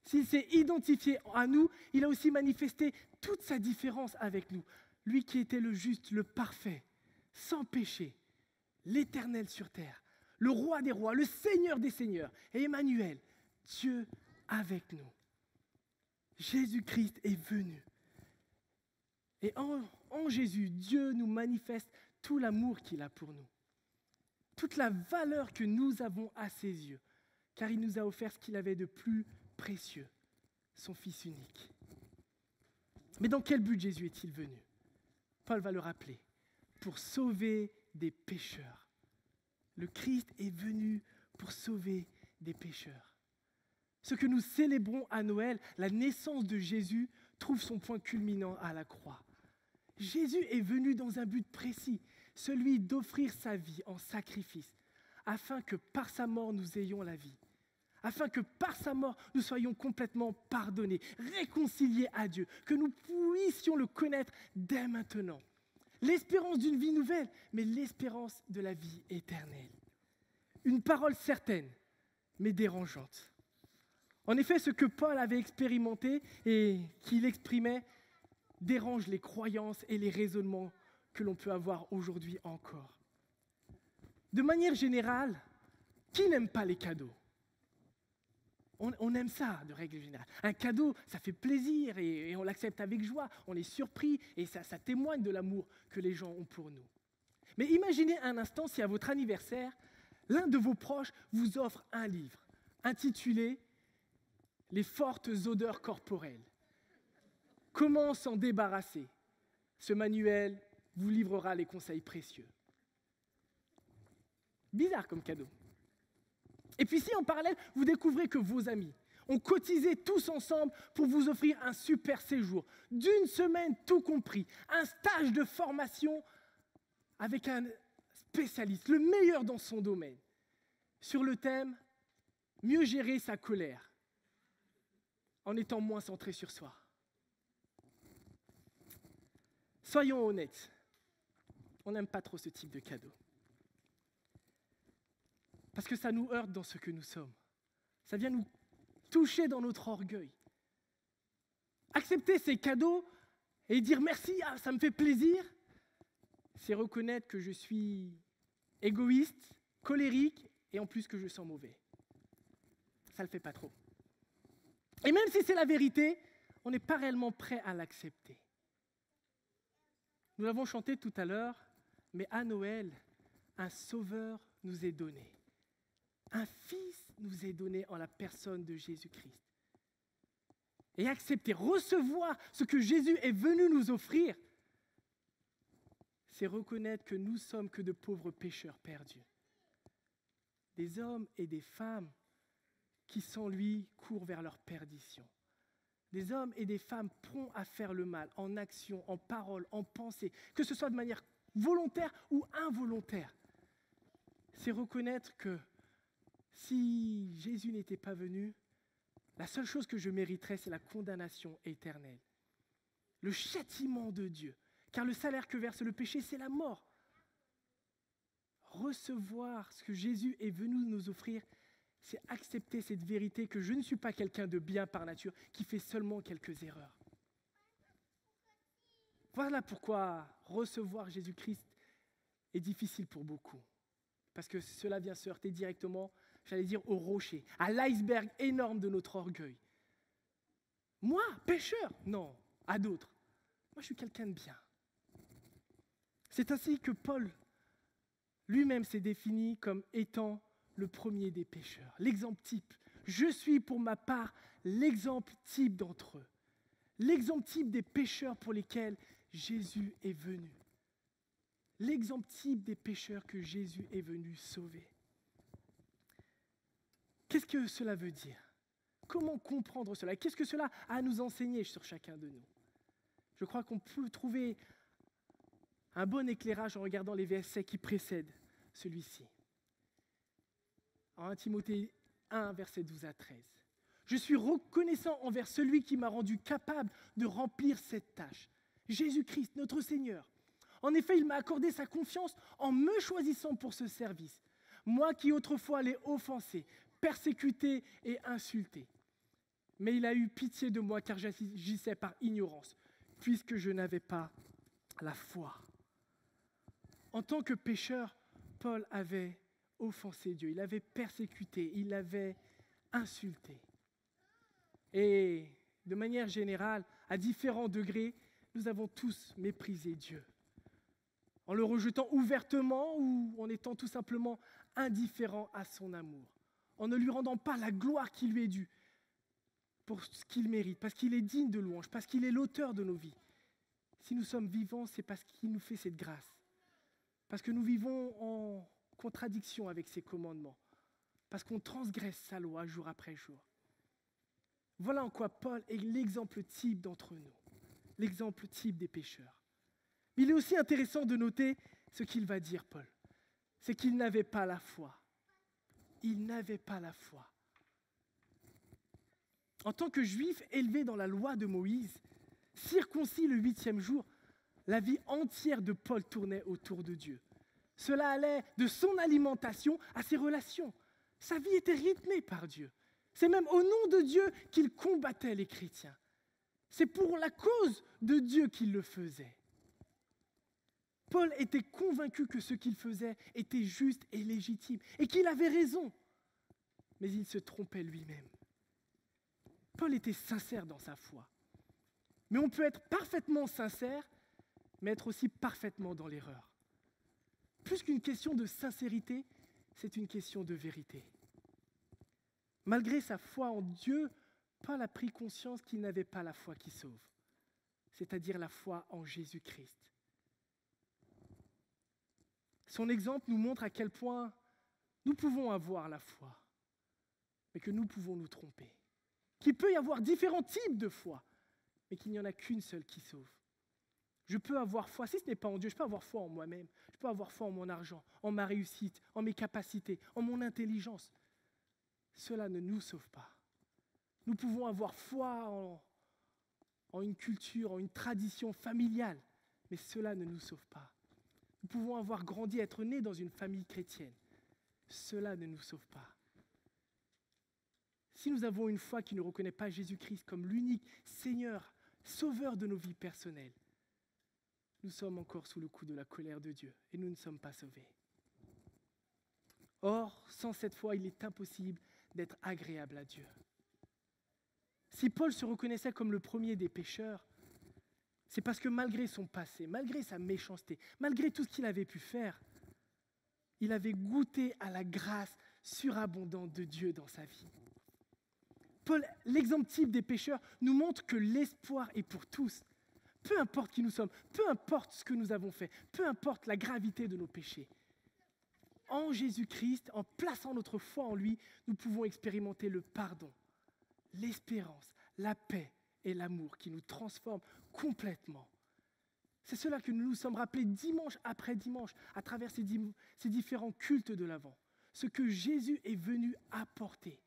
S'il s'est identifié à nous, il a aussi manifesté toute sa différence avec nous. Lui qui était le juste, le parfait, sans péché, l'Éternel sur terre, le roi des rois, le Seigneur des seigneurs, et Emmanuel, Dieu avec nous. Jésus-Christ est venu. Et en Jésus, Dieu nous manifeste tout l'amour qu'il a pour nous, toute la valeur que nous avons à ses yeux, car il nous a offert ce qu'il avait de plus précieux, son Fils unique. Mais dans quel but Jésus est-il venu? Paul va le rappeler, pour sauver des pécheurs. Le Christ est venu pour sauver des pécheurs. Ce que nous célébrons à Noël, la naissance de Jésus, trouve son point culminant à la croix. Jésus est venu dans un but précis, celui d'offrir sa vie en sacrifice, afin que par sa mort nous ayons la vie, afin que par sa mort nous soyons complètement pardonnés, réconciliés à Dieu, que nous puissions le connaître dès maintenant. L'espérance d'une vie nouvelle, mais l'espérance de la vie éternelle. Une parole certaine, mais dérangeante. En effet, ce que Paul avait expérimenté et qu'il exprimait dérange les croyances et les raisonnements que l'on peut avoir aujourd'hui encore. De manière générale, qui n'aime pas les cadeaux ? On aime ça, de règle générale. Un cadeau, ça fait plaisir et on l'accepte avec joie. On est surpris et ça témoigne de l'amour que les gens ont pour nous. Mais imaginez un instant si à votre anniversaire, l'un de vos proches vous offre un livre intitulé « Les fortes odeurs corporelles ». Comment s'en débarrasser ? Ce manuel vous livrera les conseils précieux. Bizarre comme cadeau. Et puis si en parallèle, vous découvrez que vos amis ont cotisé tous ensemble pour vous offrir un super séjour, d'une semaine tout compris, un stage de formation avec un spécialiste, le meilleur dans son domaine, sur le thème « Mieux gérer sa colère en étant moins centré sur soi ». Soyons honnêtes, on n'aime pas trop ce type de cadeau. Parce que ça nous heurte dans ce que nous sommes. Ça vient nous toucher dans notre orgueil. Accepter ces cadeaux et dire merci, ça me fait plaisir, c'est reconnaître que je suis égoïste, colérique et en plus que je sens mauvais. Ça ne le fait pas trop. Et même si c'est la vérité, on n'est pas réellement prêt à l'accepter. Nous l'avons chanté tout à l'heure, mais à Noël, un sauveur nous est donné. Un fils nous est donné en la personne de Jésus-Christ. Et accepter, recevoir ce que Jésus est venu nous offrir, c'est reconnaître que nous sommes que de pauvres pécheurs perdus. Des hommes et des femmes qui, sans lui, courent vers leur perdition. Des hommes et des femmes prompts à faire le mal, en action, en parole, en pensée, que ce soit de manière volontaire ou involontaire. C'est reconnaître que si Jésus n'était pas venu, la seule chose que je mériterais, c'est la condamnation éternelle. Le châtiment de Dieu. Car le salaire que verse le péché, c'est la mort. Recevoir ce que Jésus est venu nous offrir, c'est accepter cette vérité que je ne suis pas quelqu'un de bien par nature, qui fait seulement quelques erreurs. Voilà pourquoi recevoir Jésus-Christ est difficile pour beaucoup. Parce que cela vient se heurter directement, j'allais dire, au rocher, à l'iceberg énorme de notre orgueil. Moi, pécheur? Non, à d'autres. Moi, je suis quelqu'un de bien. C'est ainsi que Paul lui-même s'est défini comme étant le premier des pécheurs, l'exemple type. Je suis pour ma part l'exemple type d'entre eux, l'exemple type des pécheurs pour lesquels Jésus est venu, l'exemple type des pécheurs que Jésus est venu sauver. Qu'est-ce que cela veut dire? Comment comprendre cela? Qu'est-ce que cela a à nous enseigner sur chacun de nous? Je crois qu'on peut trouver un bon éclairage en regardant les versets qui précèdent celui-ci. En 1 Timothée 1, versets 12 à 13. Je suis reconnaissant envers celui qui m'a rendu capable de remplir cette tâche, Jésus-Christ, notre Seigneur. En effet, il m'a accordé sa confiance en me choisissant pour ce service. Moi qui autrefois l'ai offensé, persécuté et insulté. Mais il a eu pitié de moi car j'agissais par ignorance, puisque je n'avais pas la foi. En tant que pécheur, Paul avait offensé Dieu, il avait persécuté, il avait insulté. Et de manière générale, à différents degrés, nous avons tous méprisé Dieu. En le rejetant ouvertement ou en étant tout simplement indifférents à son amour. En ne lui rendant pas la gloire qui lui est due pour ce qu'il mérite, parce qu'il est digne de louange, parce qu'il est l'auteur de nos vies. Si nous sommes vivants, c'est parce qu'il nous fait cette grâce. Parce que nous vivons en contradiction avec ses commandements. Parce qu'on transgresse sa loi jour après jour. Voilà en quoi Paul est l'exemple type d'entre nous. L'exemple type des pécheurs. Il est aussi intéressant de noter ce qu'il va dire, Paul. C'est qu'il n'avait pas la foi. Il n'avait pas la foi. En tant que juif élevé dans la loi de Moïse, circoncis le 8e jour, la vie entière de Paul tournait autour de Dieu. Cela allait de son alimentation à ses relations. Sa vie était rythmée par Dieu. C'est même au nom de Dieu qu'il combattait les chrétiens. C'est pour la cause de Dieu qu'il le faisait. Paul était convaincu que ce qu'il faisait était juste et légitime et qu'il avait raison. Mais il se trompait lui-même. Paul était sincère dans sa foi. Mais on peut être parfaitement sincère, mais être aussi parfaitement dans l'erreur. Plus qu'une question de sincérité, c'est une question de vérité. Malgré sa foi en Dieu, Paul a pris conscience qu'il n'avait pas la foi qui sauve, c'est-à-dire la foi en Jésus-Christ. Son exemple nous montre à quel point nous pouvons avoir la foi, mais que nous pouvons nous tromper. Qu'il peut y avoir différents types de foi, mais qu'il n'y en a qu'une seule qui sauve. Je peux avoir foi, si ce n'est pas en Dieu, je peux avoir foi en moi-même, je peux avoir foi en mon argent, en ma réussite, en mes capacités, en mon intelligence. Cela ne nous sauve pas. Nous pouvons avoir foi en une culture, en une tradition familiale, mais cela ne nous sauve pas. Nous pouvons avoir grandi, être nés dans une famille chrétienne. Cela ne nous sauve pas. Si nous avons une foi qui ne reconnaît pas Jésus-Christ comme l'unique Seigneur, Sauveur de nos vies personnelles, nous sommes encore sous le coup de la colère de Dieu et nous ne sommes pas sauvés. Or, sans cette foi, il est impossible d'être agréable à Dieu. Si Paul se reconnaissait comme le premier des pécheurs, c'est parce que malgré son passé, malgré sa méchanceté, malgré tout ce qu'il avait pu faire, il avait goûté à la grâce surabondante de Dieu dans sa vie. Paul, l'exemple type des pécheurs, nous montre que l'espoir est pour tous. Peu importe qui nous sommes, peu importe ce que nous avons fait, peu importe la gravité de nos péchés. En Jésus-Christ, en plaçant notre foi en lui, nous pouvons expérimenter le pardon, l'espérance, la paix et l'amour qui nous transforment complètement. C'est cela que nous nous sommes rappelés dimanche après dimanche à travers ces différents cultes de l'Avent. Ce que Jésus est venu apporter,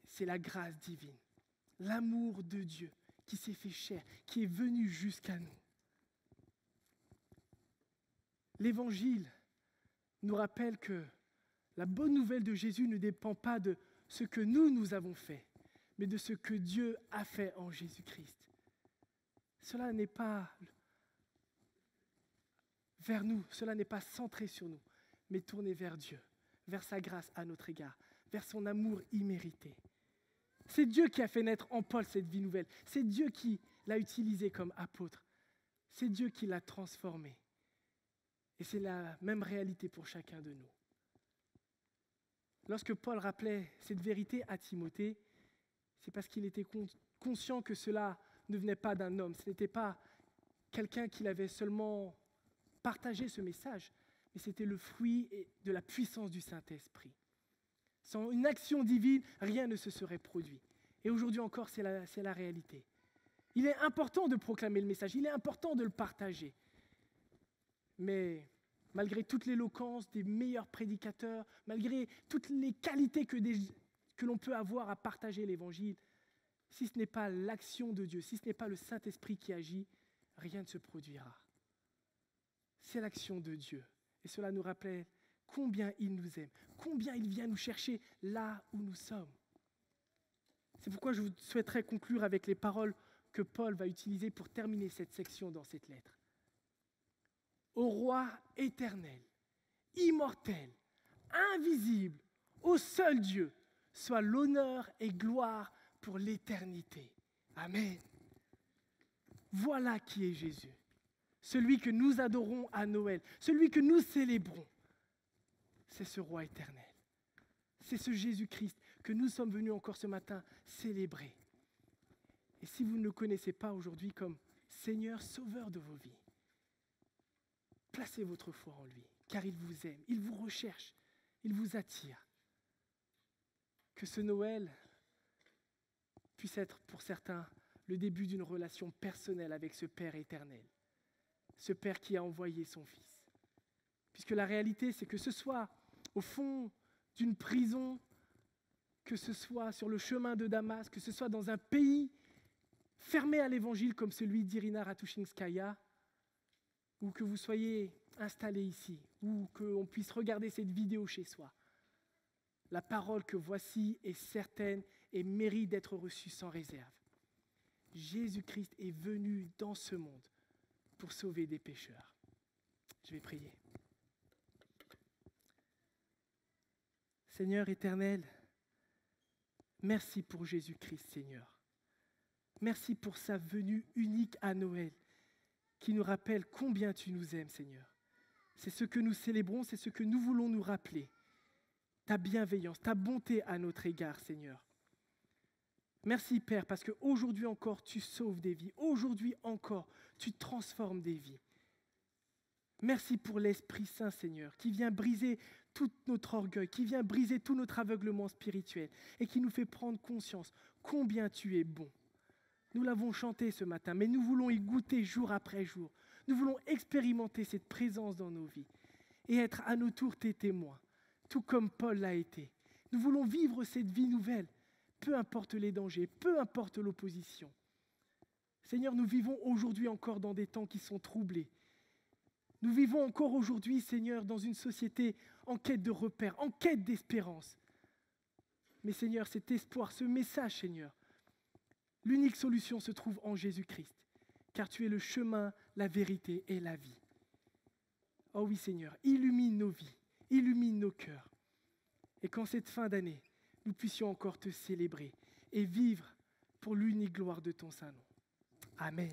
c'est la grâce divine, l'amour de Dieu qui s'est fait chair, qui est venu jusqu'à nous. L'Évangile nous rappelle que la bonne nouvelle de Jésus ne dépend pas de ce que nous avons fait, mais de ce que Dieu a fait en Jésus-Christ. Cela n'est pas vers nous, cela n'est pas centré sur nous, mais tourné vers Dieu, vers sa grâce à notre égard, vers son amour immérité. C'est Dieu qui a fait naître en Paul cette vie nouvelle. C'est Dieu qui l'a utilisé comme apôtre. C'est Dieu qui l'a transformé. Et c'est la même réalité pour chacun de nous. Lorsque Paul rappelait cette vérité à Timothée, c'est parce qu'il était conscient que cela ne venait pas d'un homme. Ce n'était pas quelqu'un qui avait seulement partagé ce message, mais c'était le fruit de la puissance du Saint-Esprit. Sans une action divine, rien ne se serait produit. Et aujourd'hui encore, c'est la réalité. Il est important de proclamer le message, il est important de le partager. Mais malgré toute l'éloquence des meilleurs prédicateurs, malgré toutes les qualités que l'on peut avoir à partager l'Évangile, si ce n'est pas l'action de Dieu, si ce n'est pas le Saint-Esprit qui agit, rien ne se produira. C'est l'action de Dieu. Et cela nous rappelle combien il nous aime, combien il vient nous chercher là où nous sommes. C'est pourquoi je souhaiterais conclure avec les paroles que Paul va utiliser pour terminer cette section dans cette lettre. Au roi éternel, immortel, invisible, au seul Dieu, soit l'honneur et gloire pour l'éternité. Amen. Voilà qui est Jésus, celui que nous adorons à Noël, celui que nous célébrons. C'est ce roi éternel. C'est ce Jésus-Christ que nous sommes venus encore ce matin célébrer. Et si vous ne le connaissez pas aujourd'hui comme Seigneur, Sauveur de vos vies, placez votre foi en lui, car il vous aime, il vous recherche, il vous attire. Que ce Noël puisse être pour certains le début d'une relation personnelle avec ce Père éternel, ce Père qui a envoyé son Fils. Puisque la réalité, c'est que ce soit au fond d'une prison, que ce soit sur le chemin de Damas, que ce soit dans un pays fermé à l'évangile comme celui d'Irina Ratushinskaya, ou que vous soyez installé ici, ou qu'on puisse regarder cette vidéo chez soi, la parole que voici est certaine et mérite d'être reçue sans réserve. Jésus-Christ est venu dans ce monde pour sauver des pécheurs. Je vais prier. Seigneur éternel, merci pour Jésus-Christ, Seigneur. Merci pour sa venue unique à Noël, qui nous rappelle combien tu nous aimes, Seigneur. C'est ce que nous célébrons, c'est ce que nous voulons nous rappeler. Ta bienveillance, ta bonté à notre égard, Seigneur. Merci, Père, parce qu'aujourd'hui encore, tu sauves des vies. Aujourd'hui encore, tu transformes des vies. Merci pour l'Esprit Saint, Seigneur, qui vient briser tout notre orgueil, qui vient briser tout notre aveuglement spirituel et qui nous fait prendre conscience combien tu es bon. Nous l'avons chanté ce matin, mais nous voulons y goûter jour après jour. Nous voulons expérimenter cette présence dans nos vies et être à nos tours tes témoins, tout comme Paul l'a été. Nous voulons vivre cette vie nouvelle, peu importe les dangers, peu importe l'opposition. Seigneur, nous vivons aujourd'hui encore dans des temps qui sont troublés. Nous vivons encore aujourd'hui, Seigneur, dans une société en quête de repères, en quête d'espérance. Mais Seigneur, cet espoir, ce message, Seigneur, l'unique solution se trouve en Jésus-Christ, car tu es le chemin, la vérité et la vie. Oh oui, Seigneur, illumine nos vies, illumine nos cœurs. Et qu'en cette fin d'année, nous puissions encore te célébrer et vivre pour l'unique gloire de ton Saint-Nom. Amen.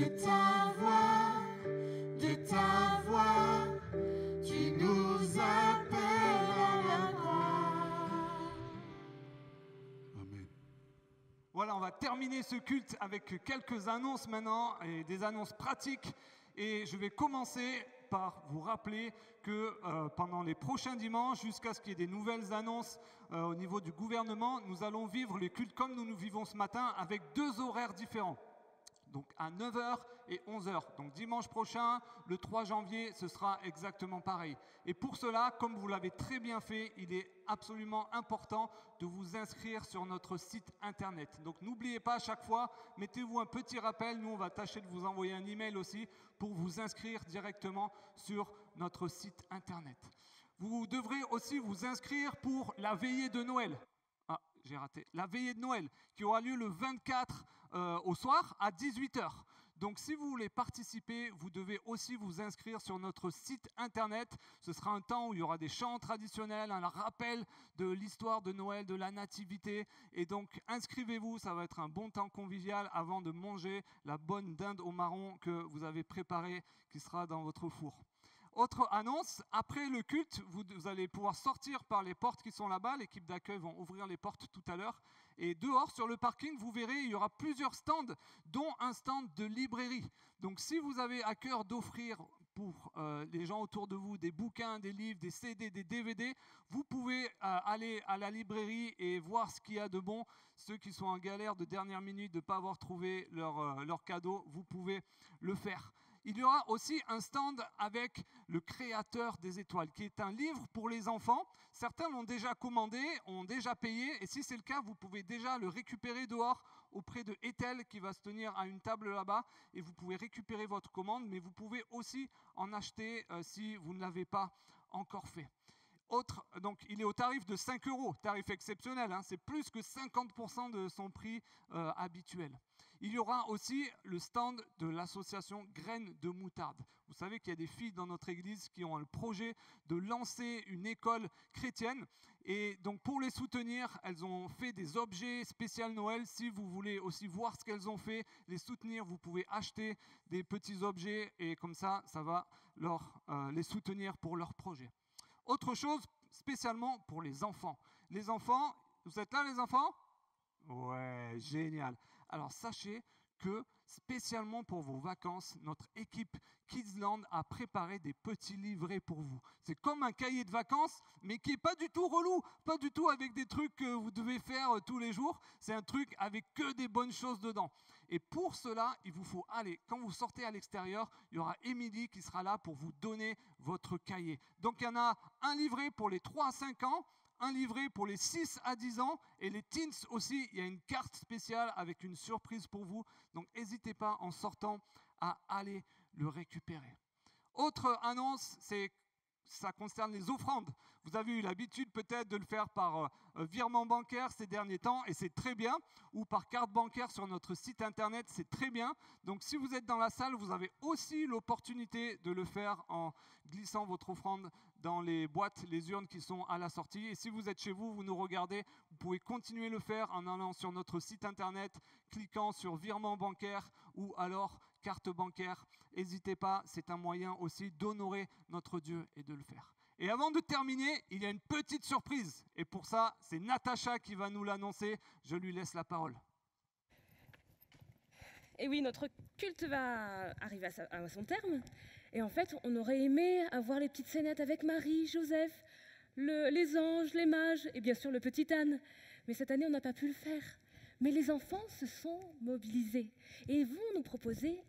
de ta voix, tu nous appelles à la croix. Amen. Voilà, on va terminer ce culte avec quelques annonces maintenant, et des annonces pratiques. Et je vais commencer par vous rappeler que pendant les prochains dimanches, jusqu'à ce qu'il y ait des nouvelles annonces au niveau du gouvernement, nous allons vivre les cultes comme nous vivons ce matin, avec 2 horaires différents. Donc à 9h et 11h. Donc dimanche prochain, le 3 janvier, ce sera exactement pareil. Et pour cela, comme vous l'avez très bien fait, il est absolument important de vous inscrire sur notre site internet. Donc n'oubliez pas à chaque fois, mettez-vous un petit rappel. Nous, on va tâcher de vous envoyer un email aussi pour vous inscrire directement sur notre site internet. Vous devrez aussi vous inscrire pour la veillée de Noël. Ah, j'ai raté. La veillée de Noël qui aura lieu le 24 au soir à 18h. Donc si vous voulez participer, vous devez aussi vous inscrire sur notre site internet. Ce sera un temps où il y aura des chants traditionnels, un rappel de l'histoire de Noël, de la nativité. Et donc inscrivez-vous, ça va être un bon temps convivial avant de manger la bonne dinde au marron que vous avez préparée, qui sera dans votre four. Autre annonce, après le culte, vous allez pouvoir sortir par les portes qui sont là-bas. L'équipe d'accueil vont ouvrir les portes tout à l'heure. Et dehors, sur le parking, vous verrez, il y aura plusieurs stands, dont un stand de librairie. Donc si vous avez à cœur d'offrir pour les gens autour de vous des bouquins, des livres, des CD, des DVD, vous pouvez aller à la librairie et voir ce qu'il y a de bon. Ceux qui sont en galère de dernière minute de ne pas avoir trouvé leur cadeau, vous pouvez le faire. Il y aura aussi un stand avec Le Créateur des étoiles, qui est un livre pour les enfants. Certains l'ont déjà commandé, ont déjà payé, et si c'est le cas, vous pouvez déjà le récupérer dehors auprès de Ethel, qui va se tenir à une table là-bas, et vous pouvez récupérer votre commande, mais vous pouvez aussi en acheter si vous ne l'avez pas encore fait. Donc il est au tarif de 5 €, tarif exceptionnel, hein, c'est plus que 50% de son prix habituel. Il y aura aussi le stand de l'association Graines de Moutarde. Vous savez qu'il y a des filles dans notre église qui ont le projet de lancer une école chrétienne. Et donc pour les soutenir, elles ont fait des objets spéciaux Noël. Si vous voulez aussi voir ce qu'elles ont fait, les soutenir, vous pouvez acheter des petits objets et comme ça, ça va les soutenir pour leur projet. Autre chose, spécialement pour les enfants. Les enfants, vous êtes là les enfants ? Ouais, génial. Alors sachez que spécialement pour vos vacances, notre équipe Kidsland a préparé des petits livrets pour vous. C'est comme un cahier de vacances, mais qui n'est pas du tout relou, pas du tout avec des trucs que vous devez faire tous les jours. C'est un truc avec que des bonnes choses dedans. Et pour cela, il vous faut aller. Quand vous sortez à l'extérieur, il y aura Émilie qui sera là pour vous donner votre cahier. Donc il y en a un livret pour les 3 à 5 ans, un livret pour les 6 à 10 ans et les teens aussi. Il y a une carte spéciale avec une surprise pour vous. Donc n'hésitez pas en sortant à aller le récupérer. Autre annonce, ça concerne les offrandes. Vous avez eu l'habitude peut-être de le faire par virement bancaire ces derniers temps et c'est très bien, ou par carte bancaire sur notre site internet, c'est très bien. Donc si vous êtes dans la salle, vous avez aussi l'opportunité de le faire en glissant votre offrande dans les boîtes, les urnes qui sont à la sortie. Et si vous êtes chez vous, vous nous regardez, vous pouvez continuer le faire en allant sur notre site internet, cliquant sur virement bancaire ou alors carte bancaire. N'hésitez pas, c'est un moyen aussi d'honorer notre Dieu et de le faire. Et avant de terminer, il y a une petite surprise. Et pour ça, c'est Natacha qui va nous l'annoncer. Je lui laisse la parole. Et oui, notre culte va arriver à son terme. Et en fait, on aurait aimé avoir les petites scénettes avec Marie, Joseph, les anges, les mages et bien sûr le petit âne. Mais cette année, on n'a pas pu le faire. Mais les enfants se sont mobilisés et vont nous proposer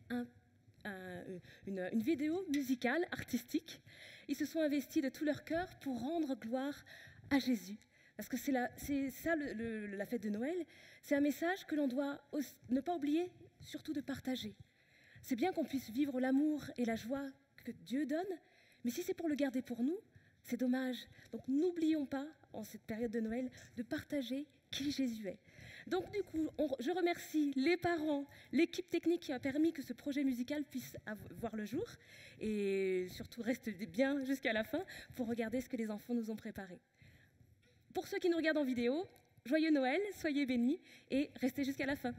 une vidéo musicale, artistique. Ils se sont investis de tout leur cœur pour rendre gloire à Jésus. Parce que c'est ça la fête de Noël. C'est un message que l'on doit ne pas oublier, surtout de partager. C'est bien qu'on puisse vivre l'amour et la joie que Dieu donne, mais si c'est pour le garder pour nous, c'est dommage. Donc n'oublions pas, en cette période de Noël, de partager qui Jésus est. Donc du coup, je remercie les parents, l'équipe technique qui a permis que ce projet musical puisse voir le jour, et surtout restez bien jusqu'à la fin pour regarder ce que les enfants nous ont préparé. Pour ceux qui nous regardent en vidéo, joyeux Noël, soyez bénis et restez jusqu'à la fin.